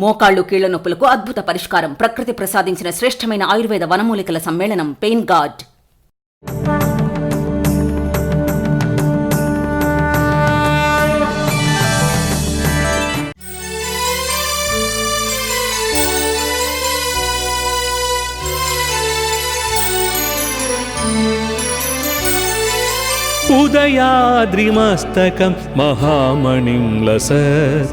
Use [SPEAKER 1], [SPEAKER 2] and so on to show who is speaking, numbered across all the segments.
[SPEAKER 1] మోకాళ్లు కీళ్ల నొప్పులకు అద్భుత పరిష్కారం. ప్రకృతి ప్రసాదించిన శ్రేష్టమైన ఆయుర్వేద వనమూలికల సమ్మేళనం పెయిన్ గార్డ్.
[SPEAKER 2] ఉదయాద్రిమస్తకం మహామణిం లసత్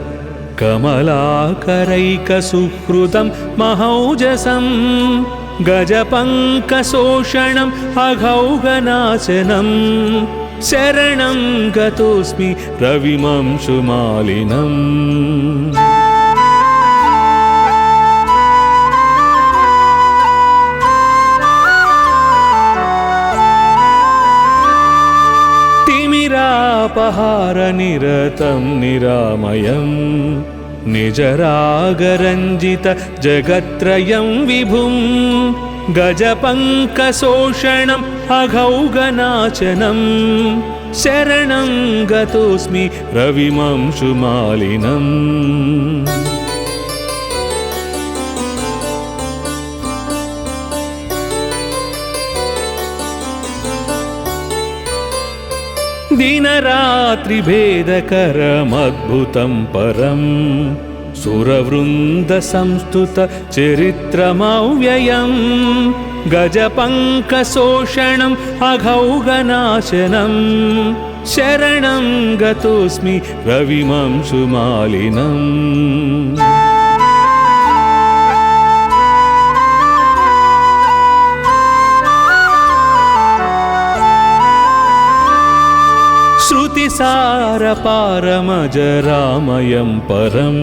[SPEAKER 2] కమలాకరైకసుహృదం మహౌజసం గజపంకశోషణం అఘౌఘనాశనం శరణం గతోస్మి రవిమంశుమాలినం. తిమిరాపహారనిరతం నిరామయం నిజరాగరంజిత జగత్రయం విభుం గజపంకశోషణం అఘౌఘనాశనం శరణం గతోస్మి రవిమంశుమాలినం. దినరాత్రిభేదకరమద్భుతం పరం సురవృంద సంస్తుత చరిత్రమవ్యయం గజపంకశోషణం అఘౌఘనాశనం శరణం గతోస్మి రవిమంశుమాలినం. श्रुतिसारपारमजरामयं परं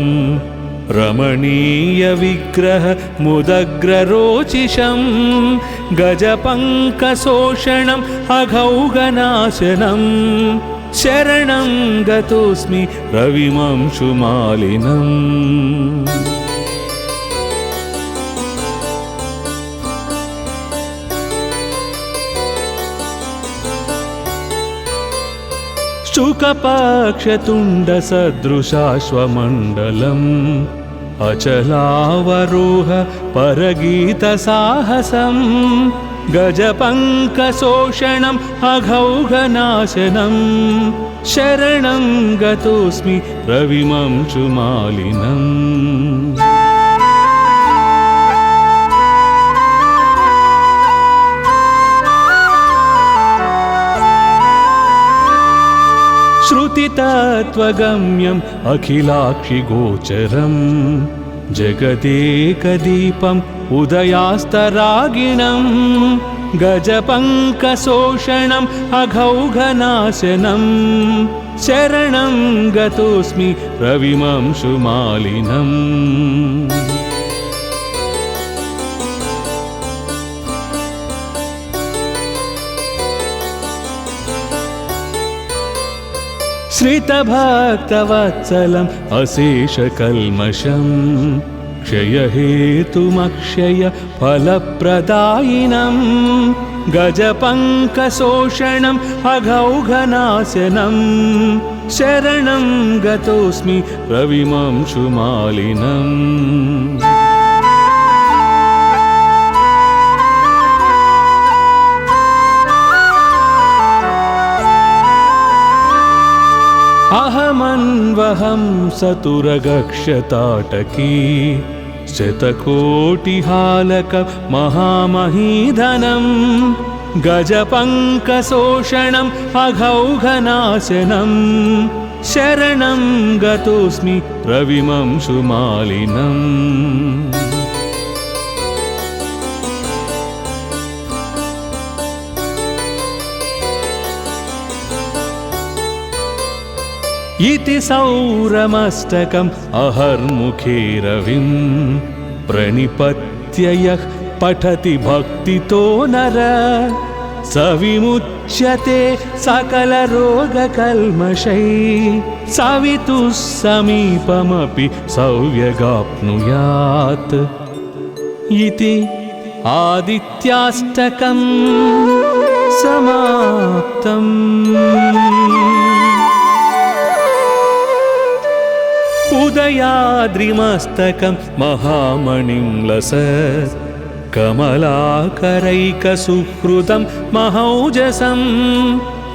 [SPEAKER 2] रमणीय विग्रह मुदग्ररोचिषं गजपंकशोषणं अघौघनाशनं शरणं गतोस्मि रविमंशुमालिनम्. शुकपक्षतुण्डसदृशाश्वमण्डलम् अचलावरोह परगीतसाहसं गजपंकशोषणम् अघौघनाशनं शरणं गतोस्मि रविमंशुमालिनम्. श्रुतितत्त्वगम्यम् अखिलाक्षिगोचरम् जगदेकदीपम् उदयास्तरागिणम् गजपंकशोषणम् अघौघनाशनं शरणं गतोस्मि रविमंशुमालिनम्. श्रितभक्तवत्सलम् अशेषकल्मषम् क्षयहेतुमक्षय फलप्रदायिनं गजपंकशोषणम् अघौघनाशनं शरणं गतोस्मि रविमंशुमालिनम्. अहमन्वहं सतुरगक्षताटकी शतकोटिहालक महामहीधनं गजपंकशोषणम् अघौघनाशनं शरणं गतोस्मि रविमंशुमालिनम्. इति सौरमस्तकम् अहर्मुखे रविं प्रणिपत्य यः पठति भक्तितो नर स विमुच्यते सकलरोगकल्मषैः सवितुः समीपमपि सौव्यगाप्नुयात्. इति आदित्याष्टकं समाप्तम्. उदयाद्रिमस्तकं महामणिं लसत् कमलाकरैकसुहृदं महौजसं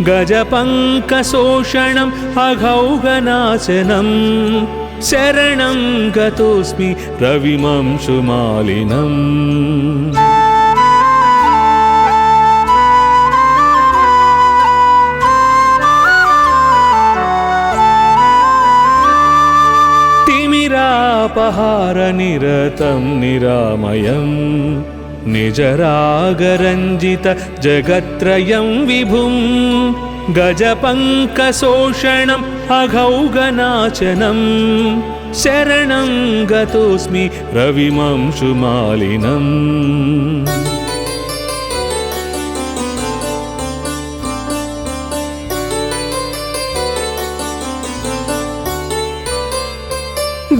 [SPEAKER 2] गजपङ्कशोषणम् अघौघनाशनं शरणं गतोऽस्मि रविमंशुमालिनम्। तिमिरापहारनिरतं निरामयं निजरागरञ्जित जगत्त्रयं विभुं गजपङ्कशोषणम् अघौघनाशनं शरणं गतोऽस्मि रविमंशुमालिनम्।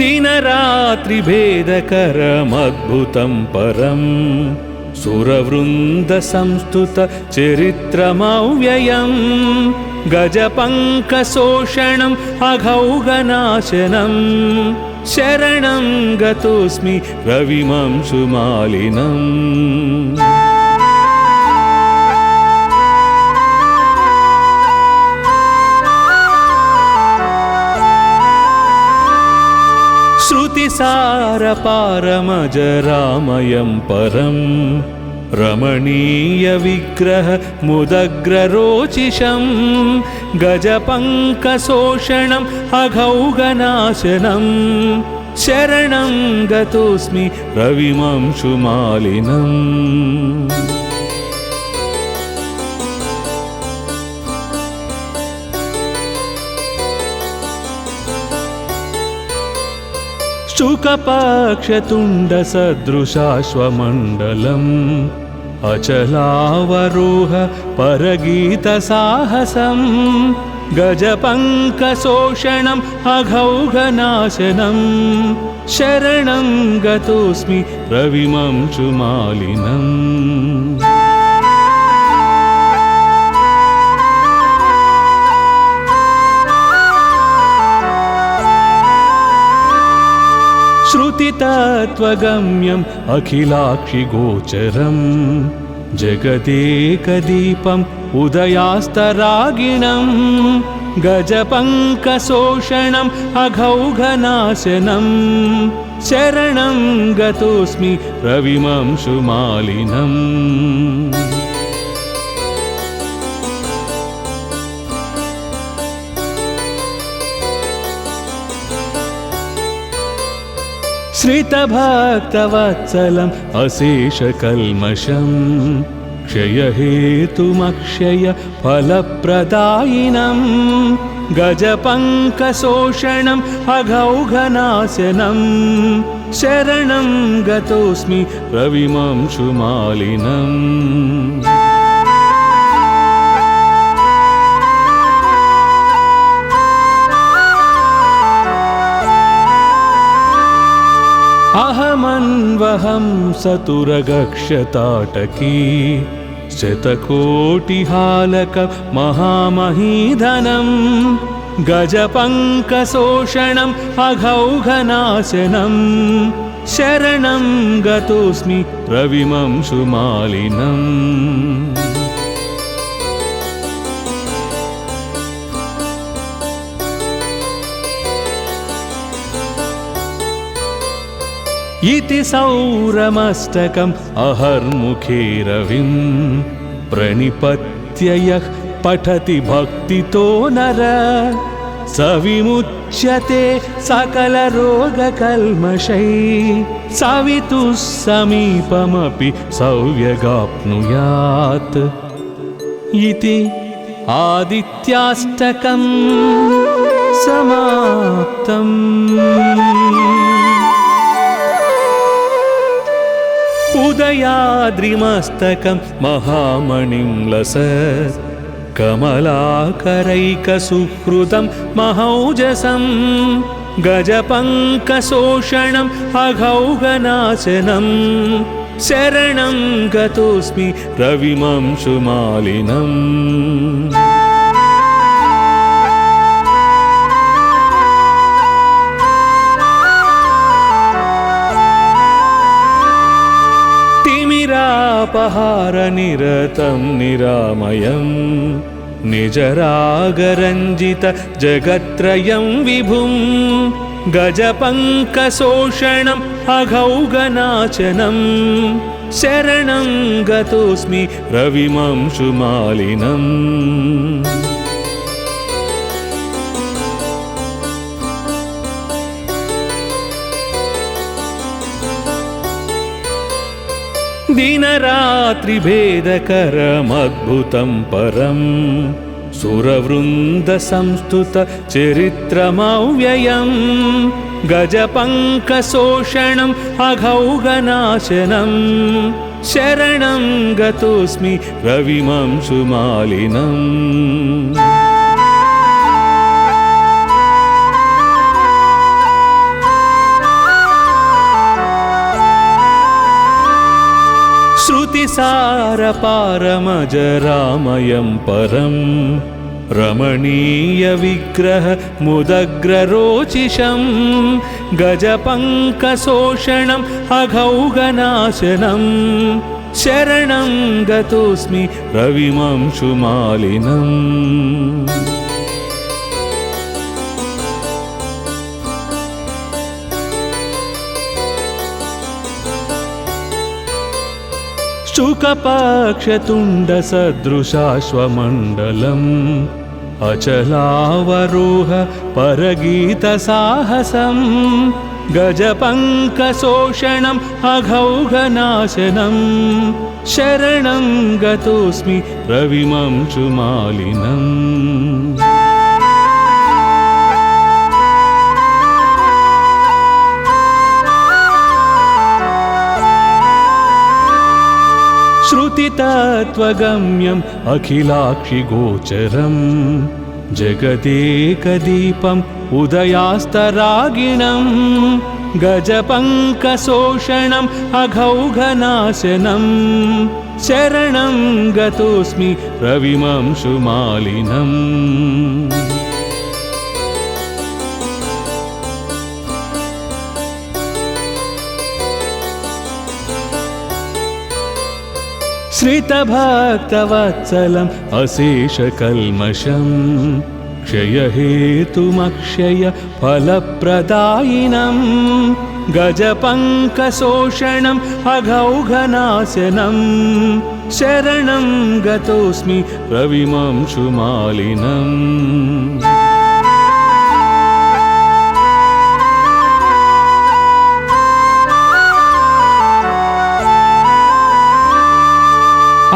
[SPEAKER 2] दिनरात्रिभेदकरमद्भुतं परं सुरवृन्दसंस्तुतचरित्रमव्ययं गजपङ्कशोषणम् अघौघनाशनं शरणं गतोऽस्मि रविमंशुमालिनम्। श्रुतिसारपारमजरामयं परं रमणीयविग्रहमुदग्ररोचिषं गजपङ्कशोषणम् अघौघनाशनं शरणं गतोऽस्मि रविमंशुमालिनम्। शुकपक्षतुण्डसदृशाश्वमण्डलम् अचलावरोह परगीतसाहसं गजपङ्कशोषणम् अघौघनाशनं शरणं गतोऽस्मि रविमंशुमालिनम्। श्रुतितत्त्वगम्यम् अखिलाक्षिगोचरं जगदेकदीपम् उदयास्तरागिणं गजपङ्कशोषणम् अघौघनाशनं शरणं गतोऽस्मि रविमंशुमालिनम्। श्रितभक्तवत्सलम् अशेषकल्मषं क्षयहेतुमक्षय फलप्रदायिनं गजपङ्कशोषणम् अघौघनाशनं शरणं गतोऽस्मि रविमंशुमालिनम्। अहमन्वहं सतुरगक्षताटकी शतकोटिहालक महामहीधनं गजपङ्कशोषणम् अघौघनाशनं शरणं गतोऽस्मि रविमंशुमालिनम्। इति सौरमस्तकम् अहर्मुखे रविं प्रणिपत्य यः पठति भक्तितो नर स विमुच्यते सकलरोगकल्मषैः सवितुः समीपमपि सौव्यगाप्नुयात् इति आदित्याष्टकं समाप्तम्। उदयाद्रिमस्तकं महामणिं लसत् कमलाकरैकसुहृदं महौजसं गजपङ्कशोषणम् अघौघनाशनं शरणं गतोऽस्मि रविमंशुमालिनम्। तिमिरापहारनिरतं निरामयं निजरागरञ्जित जगत्त्रयं विभुं गजपङ्कशोषणम् अघौगनाशनं शरणं गतोऽस्मि रविमंशुमालिनम्। दिनरात्रिभेदकरमद्भुतं परं सुरवृन्दसंस्तुतचरित्रमव्ययं गजपङ्कशोषणम् अघौगनाशनं शरणं गतोऽस्मि रविमंशुमालिनम्। श्रुतिसारपारमजरामयं परं रमणीयविग्रह मुदग्ररोचिषं गजपङ्कशोषणम् अघौगनाशनं शरणं गतोऽस्मि रविमंशुमालिनम्। शुकपक्षतुण्डसदृशाश्वमण्डलम् अचलावरोह परगीतसाहसं गजपङ्कशोषणम् अघौगनाशनं शरणं गतोऽस्मि रविमंशुमालिनम्। श्रुतितत्त्वगम्यम् अखिलाक्षिगोचरं जगदेकदीपम् उदयास्तरागिणं गजपङ्कशोषणम् अघौगनाशनं शरणं गतोऽस्मि रविमंशुमालिनम्। श्रितभक्तवत्सलम् अशेषकल्मषं क्षयहेतुमक्षय फलप्रदायिनं गजपङ्कशोषणम् अघौगनाशनं शरणं गतोऽस्मि रविमंशुमालिनम्।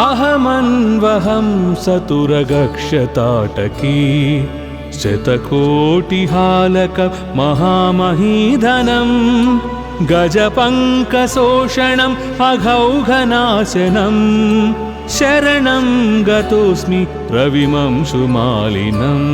[SPEAKER 2] अहमन्वहं सतुरगक्षताटकी शतकोटिहालक महामहीधनं गजपङ्कशोषणम् अघौगनाशनं शरणं गतोऽस्मि रविमंशुमालिनम्।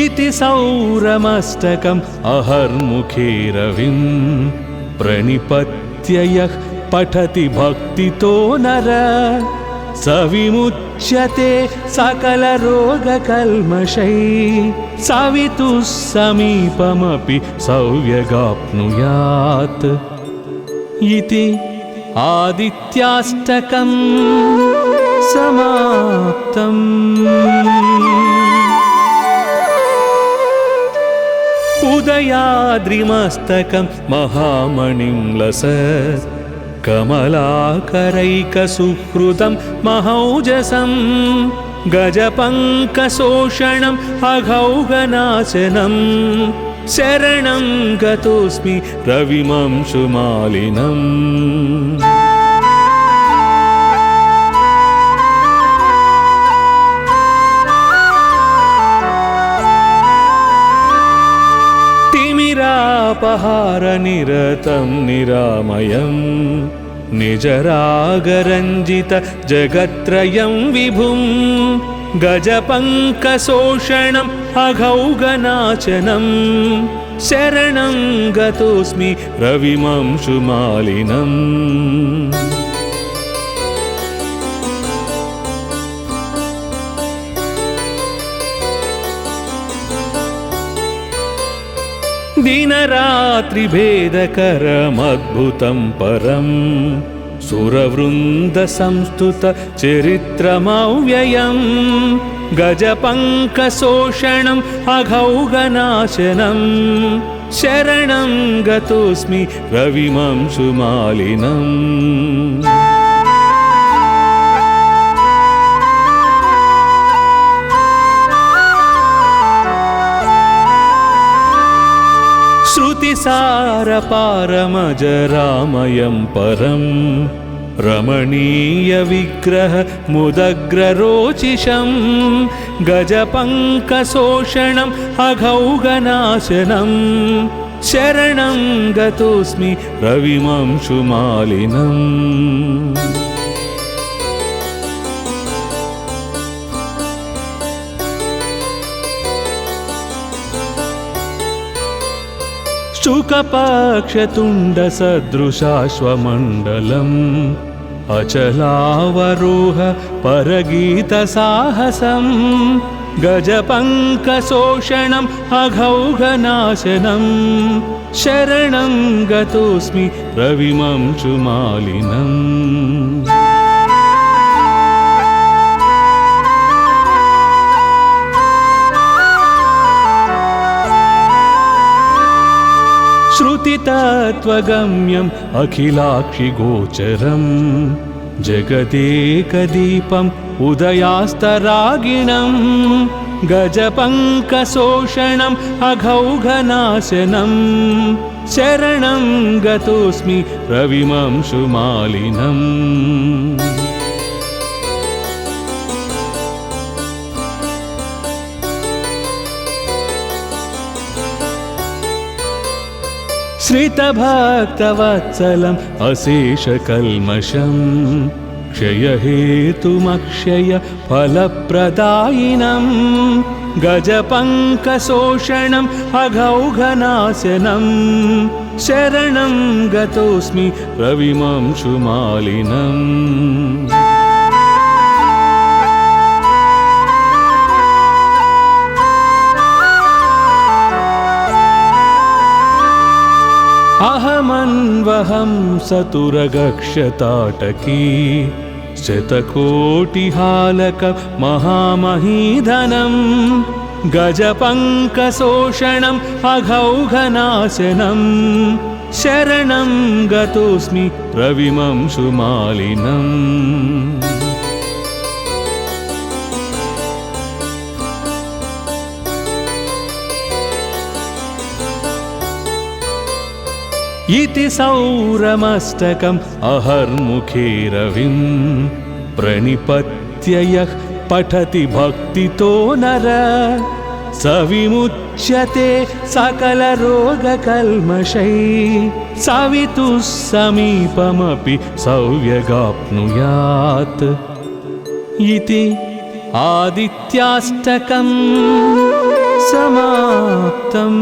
[SPEAKER 2] इति सौरमष्टकम् अहर्मुखे रविं प्रणिपत्य यः पठति भक्तितो नर स विमुच्यते सकलरोगकल्मषैः सवितुः समीपमपि सौव्यगाप्नुयात्। इति आदित्याष्टकम् समाप्तम्। उदयाद्रिमस्तकं महामणिं लसत् कमलाकरैकसुहृदं महौजसं गजपङ्कशोषणम् अघौगनाशनं शरणं गतोऽस्मि रविमंशुमालिनम्। तिमिरापहारनिरतं निरामयं निजरागरञ्जित जगत्त्रयं विभुं गजपङ्कशोषणम् अघौगनाशनं शरणं गतोऽस्मि रविमंशुमालिनम्। दिनरात्रिभेदकरमद्भुतं परं सुरवृन्दसंस्तुतचरित्रमव्ययं गजपङ्कशोषणम् अघौघनाशनं शरणं गतोऽस्मि रविमंशुमालिनम्। श्रुतिसारपारमजरामयं परं रमणीयविग्रह मुदग्ररोचिषं गजपङ्कशोषणम् अघौघनाशनं शरणं गतोऽस्मि रविमंशुमालिनम्। शुकपक्षतुण्डसदृशाश्वमण्डलम् अचलावरोह परगीतसाहसं गजपङ्कशोषणम् अघौघनाशनं शरणं गतोऽस्मि रविमंशुमालिनम्। श्रुतितत्त्वगम्यम् अखिलाक्षिगोचरं जगदेकदीपम् उदयास्तरागिणं गजपङ्कशोषणम् अघौघनाशनं शरणं गतोऽस्मि रविमंशुमालिनम्। श्रितभक्तवत्सलम् अशेषकल्मषं क्षयहेतुमक्षय फलप्रदायिनं गजपङ्कशोषणम् अघौघनाशनं शरणं गतोऽस्मि रविमंशुमालिनम्। अहमन्वहं सतुरगक्षताटकी शतकोटिहालक महामहीधनं गजपङ्कशोषणम् अघौघनाशनं शरणं गतोऽस्मि रविमंशुमालिनम्। इति सौरमस्तकम् अहर्मुखे रविं प्रणिपत्य यः पठति भक्तितो नर स विमुच्यते सकलरोगकल्मषैः सवितुः समीपमपि सौव्यगाप्नुयात् इति आदित्याष्टकम् समाप्तम्।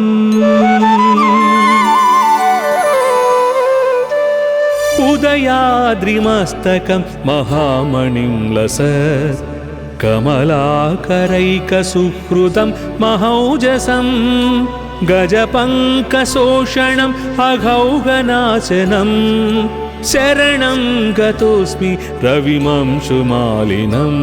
[SPEAKER 2] उदयाद्रिमस्तकं महामणिं लसत् कमलाकरैकसुहृदं महौजसं गजपङ्कशोषणम् अघौघनाशनं शरणं गतोऽस्मि रविमंशुमालिनम्।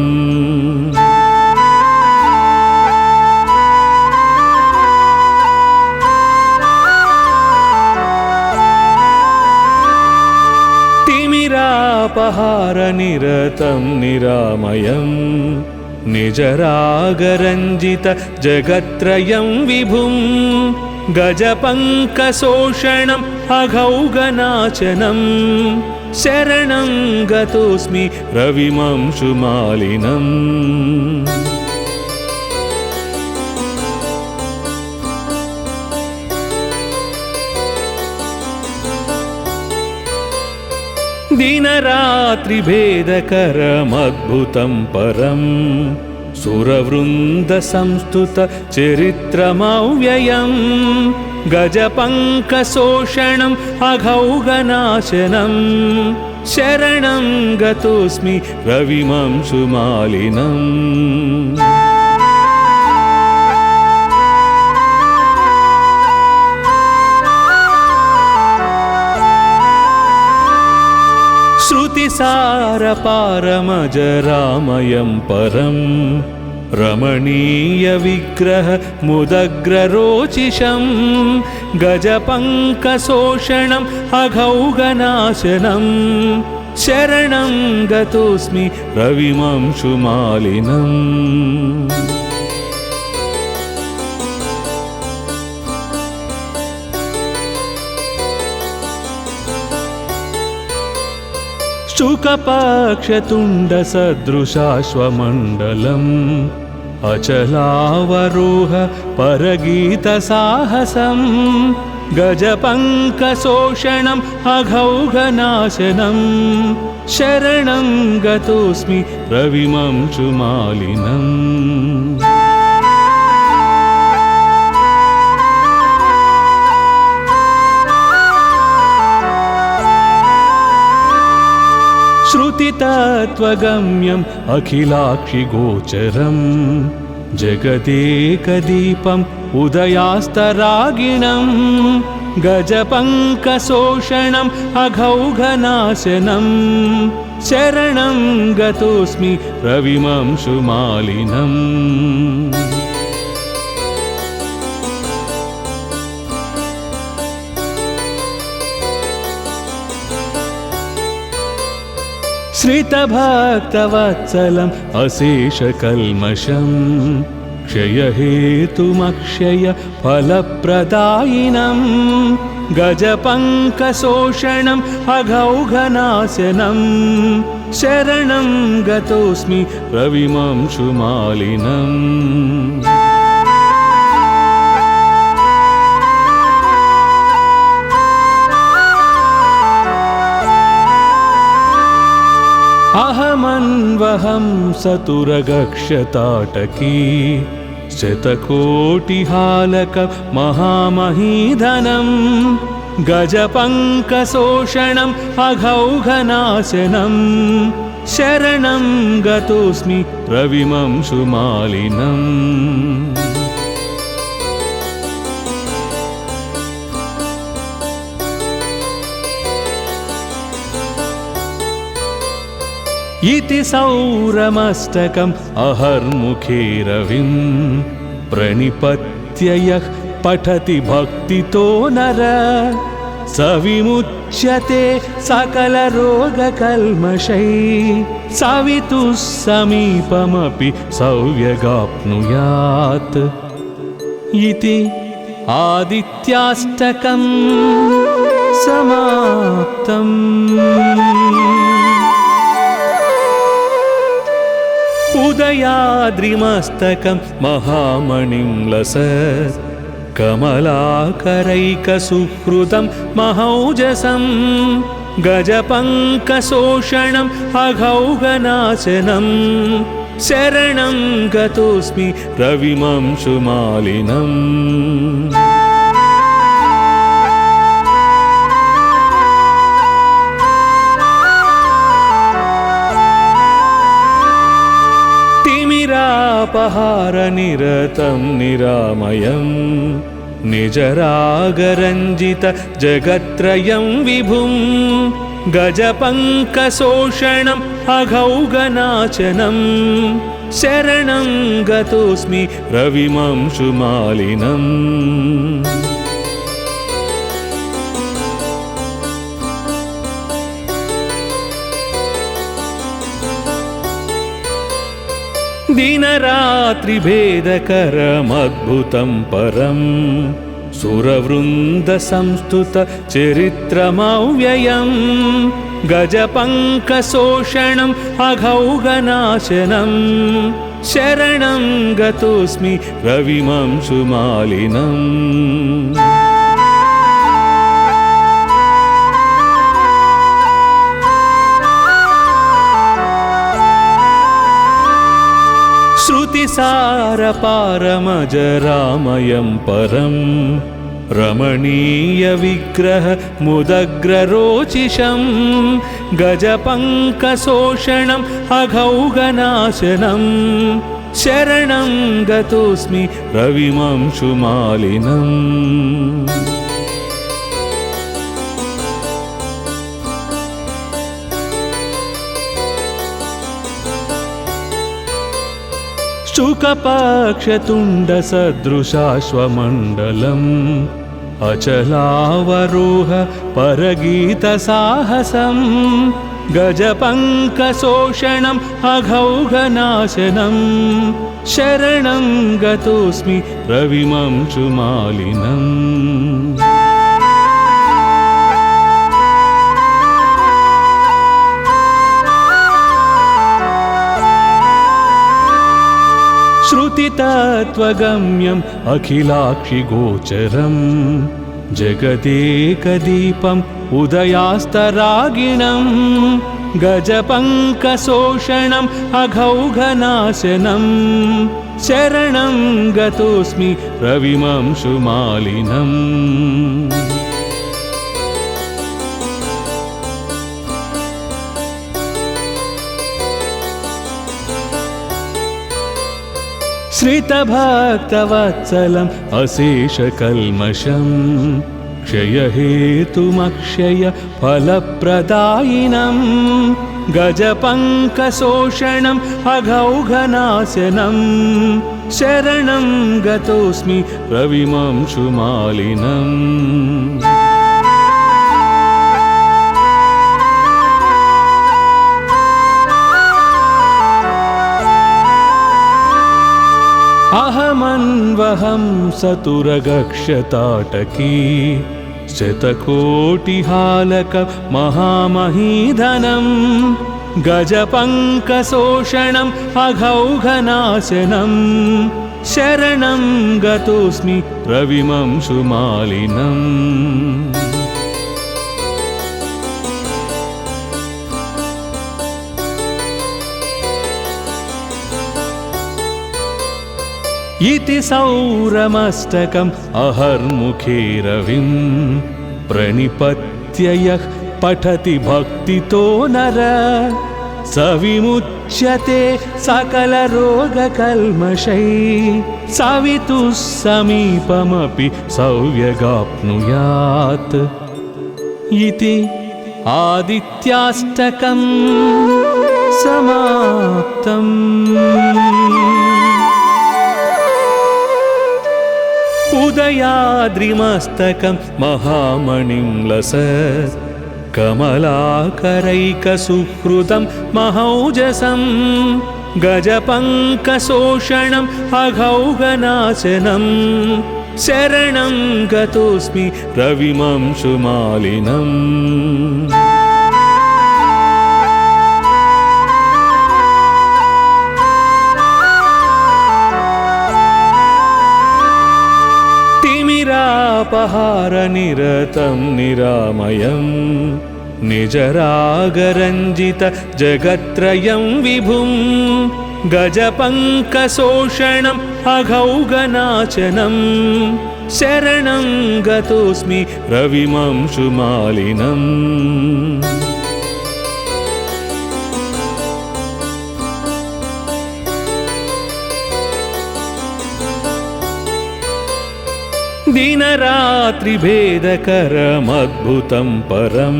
[SPEAKER 2] तिमिरापहारनिरतं निरामयं निजरागरञ्जित जगत्त्रयं विभुं गजपङ्कशोषणम् अघौघनाशनं शरणं गतोऽस्मि रविमंशुमालिनम्। दिनरात्रिभेदकरमद्भुतं परं सुरवृन्दसंस्तुतचरित्रमव्ययं गजपङ्कशोषणम् अघौघनाशनं शरणं गतोऽस्मि रविमंशुमालिनम्। श्रुतिसारपारमजरामयं परं रमणीयविग्रह मुदग्ररोचिषं गजपङ्कशोषणम् अघौगनाशनं शरणं गतोऽस्मि रविमंशुमालिनम्। शुकपक्षतुण्डसदृशाश्वमण्डलम् अचलावरोह परगीतसाहसं गजपङ्कशोषणम् अघौगनाशनं शरणं गतोऽस्मि रविमंशुमालिनम्। श्रुतितत्त्वगम्यम् अखिलाक्षिगोचरम् जगदेकदीपम् उदयास्तरागिणम् गजपङ्कशोषणम् अघौगनाशनं शरणं गतोऽस्मि रविमंशुमालिनम्। श्रितभक्तवत्सलम् अशेषकल्मषम् क्षयहेतुमक्षय फलप्रदायिनं गजपङ्कशोषणम् अघौगनाशनं शरणं गतोऽस्मि रविमंशुमालिनम्। अहमन्वहं सतुरगक्षताटकी शतकोटिहालक महामहीधनं गजपङ्कशोषणम् अघौगनाशनं शरणं गतोऽस्मि रविमंशुमालिनम्। इति सौरमस्तकम् अहर्मुखे रविं प्रणिपत्य यः पठति भक्तितो नर स विमुच्यते सकलरोगकल्मषैः सवितुः समीपमपि सौव्यगाप्नुयात्। इति आदित्याष्टकम् समाप्तम्। उदयाद्रिमस्तकं महामणिं लसत् कमलाकरैकसुहृदं महौजसं गजपङ्कशोषणम् अघौगनाशनं शरणं गतोऽस्मि रविमंशुमालिनम्। तिमिरापहारनिरतं निरामयं निजरागरञ्जित जगत्त्रयं विभुं गजपङ्कशोषणम् अघौगनाशनं शरणं गतोऽस्मि रविमंशुमालिनम्। दिनरात्रिभेदकरमद्भुतं परं सुरवृन्दसंस्तुतचरित्रमव्ययं गजपङ्कशोषणम् अघौगनाशनं शरणं गतोऽस्मि रविमंशुमालिनम्। श्रुतिसारपारमजरामयं परं रमणीयविग्रह मुदग्ररोचिषं गजपङ्कशोषणम् अघौगनाशनं शरणं गतोऽस्मि रविमंशुमालिनम्। शुकपक्षतुण्डसदृशाश्वमण्डलम् अचलावरोह परगीतसाहसम् गजपङ्कशोषणम् अघौघनाशनम् शरणं गतोऽस्मि रविमंशुमालिनम् श्रुतितत्त्वगम्यम् अखिलाक्षिगोचरम् जगदेकदीपम् उदयास्तरागिणम् गजपङ्कशोषणम् अघौघनाशनम् शरणं गतोऽस्मि रविमंशुमालिनम् श्रितभक्तवत्सलम् अशेषकल्मषम् क्षयहेतुमक्षय फलप्रदायिनम् गजपङ्कशोषणम् अघौघनाशनम् शरणं गतोऽस्मि रविमंशुमालिनम् अहमन्वहं सतुरगक्षताटकी शतकोटिहालक महामहीधनम् गजपङ्कशोषणम् अघौघनाशनम् शरणं गतोऽस्मि रविमंशुमालिनम् इति सौरमस्तकम् अहर्मुखे रविं प्रणिपत्य यः पठति भक्तितो नर स विमुच्यते सकलरोगकल्मषैः सवितुः समीपमपि सौव्यगाप्नुयात् इति आदित्याष्टकं समाप्तम्। उदयाद्रिमस्तकं महामणिं लसत् कमलाकरैकसुहृदं महौजसं गजपङ्कशोषणम् अघौघनाशनम् शरणं गतोऽस्मि रविमंशुमालिनम्। तिमिरापहारनिरतं निरामयम् निजरागरञ्जित जगत्त्रयं विभुं गजपङ्कशोषणम् अघौघनाशनम् शरणं गतोऽस्मि रविमंशुमालिनम्। दिनरात्रिभेदकरमद्भुतं परं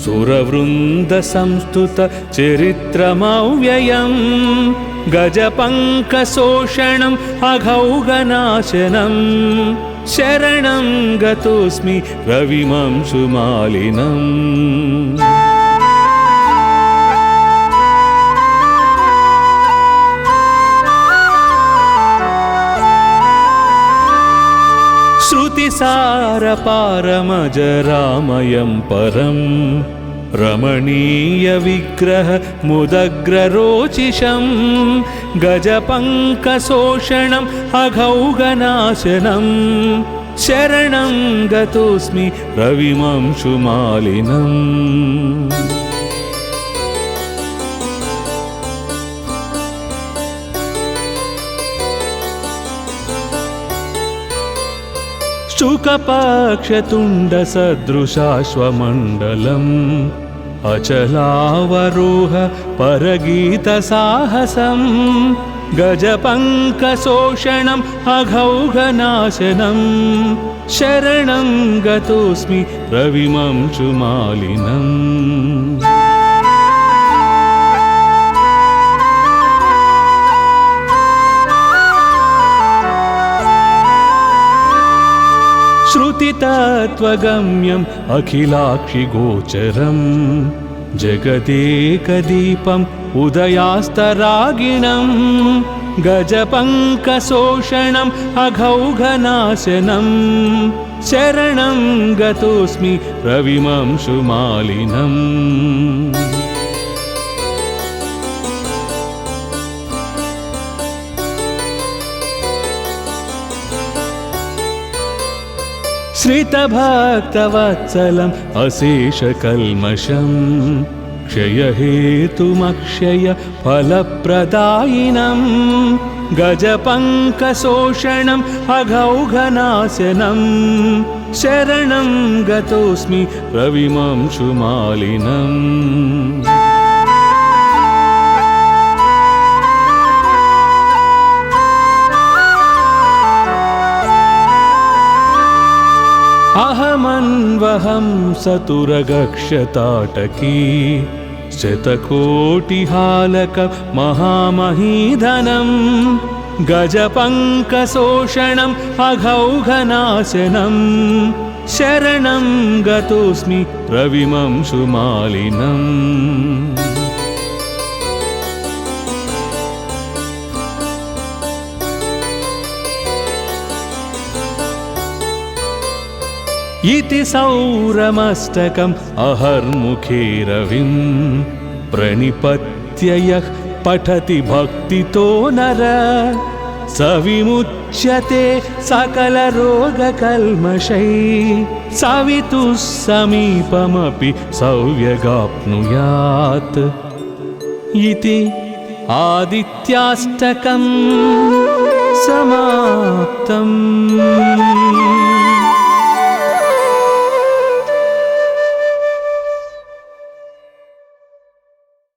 [SPEAKER 2] सुरवृन्दसंस्तुत चरित्रमव्ययम् गजपङ्कशोषणम् अघौघनाशनम् शरणं गतोऽस्मि रविमंशुमालिनम्। श्रुतिसारपारमजरामयं परं रमणीयविग्रह मुदग्ररोचिषं गजपङ्कशोषणम् अघौघनाशनम् शरणं गतोऽस्मि रविमंशुमालिनम्। शुकपक्षतुण्डसदृशाश्वमण्डलम् अचलावरोह परगीतसाहसम् गजपङ्कशोषणम् अघौघनाशनम् शरणं गतोऽस्मि रविमंशुमालिनम्। श्रुतितत्त्वगम्यम् अखिलाक्षिगोचरम् जगदेकदीपम् उदयास्तरागिणम् गजपङ्कशोषणम् अघौघनाशनम् शरणं गतोऽस्मि रविमंशुमालिनम्। श्रितभक्तवत्सलम् अशेषकल्मषम् क्षयहेतुमक्षय फलप्रदायिनम् गजपङ्कशोषणम् अघौघनाशनम् शरणं गतोऽस्मि रविमंशुमालिनम्। अहमन्वहं सतुरगक्षताटकी शतकोटिहालक महामहीधनं गजपङ्कशोषणम् अघौघनाशनं शरणं गतोऽस्मि रविमंशुमालिनम्। इति सौरमष्टकम् अहर्मुखे रविम् प्रणिपत्य यः पठति भक्तितो नर स विमुच्यते सकलरोगकल्मषैः सवितुः समीपमपि सौव्यगाप्नुयात्। इति आदित्याष्टकम् समाप्तम्।